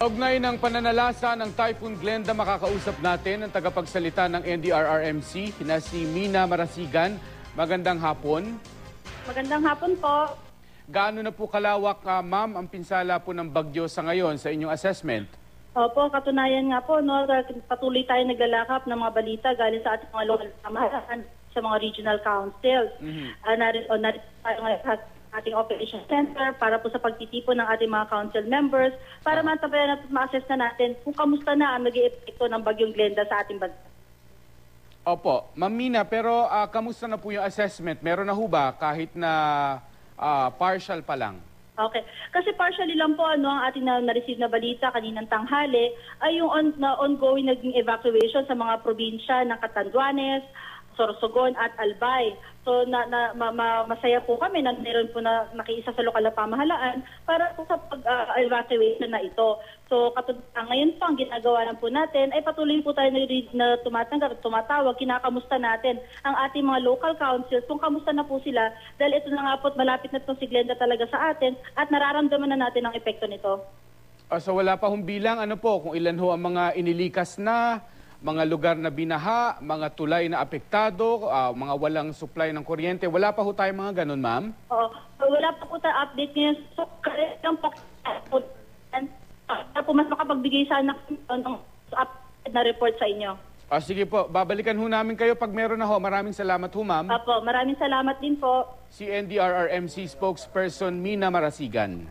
Kaugnay ng pananalasa ng Typhoon Glenda, makakausap natin ang tagapagsalita ng NDRRMC na si Mina Marasigan. Magandang hapon. Magandang hapon po. Gaano na po kalawak, ma'am, ang pinsala po ng bagyo sa ngayon sa inyong assessment? Opo, katunayan nga po, no, patuloy tayo naglalakap ng mga balita galing sa ating mga local pamahalaan, sa mga regional councils. Narito tayo ngayon sa ating operation center para po sa pagtitipon ng ating mga council members para matabayan at ma-assess na natin kung kamusta na ang naging epekto ng bagyong Glenda sa ating bansa. Opo, Ma'am Mina, pero kamusta na po yung assessment? Meron na ho ba kahit na partial pa lang? Okay. Kasi partially lang po ang ating na-receive na balita kaninang tanghali ay yung ongoing naging evacuation sa mga probinsya ng Catanduanes, Sorsogon at Albay. So masaya po kami na meron po na nakiisa sa lokal na pamahalaan para po sa pag-evacuation na ito. So ngayon po ang ginagawa lang po natin ay patuloy po tayo na tumatawag, kinakamusta natin ang ating mga local councils kung kamusta na po sila dahil ito na nga po malapit na itong si Glenda talaga sa atin at nararamdaman na natin ang epekto nito. So wala pa hong bilang kung ilan ho ang mga inilikas na, mga lugar na binaha, mga tulay na apektado, mga walang supply ng kuryente. Wala pa ho tayo mga ganun, ma'am? Oo. Wala pa po tayo update ngayon. So, kailang po mas makapagbigay sana ng update na report sa inyo. Sige po, babalikan ho namin kayo pag meron na ho. Maraming salamat ho, ma'am. Opo, maraming salamat din po. Si NDRRMC spokesperson Mina Marasigan.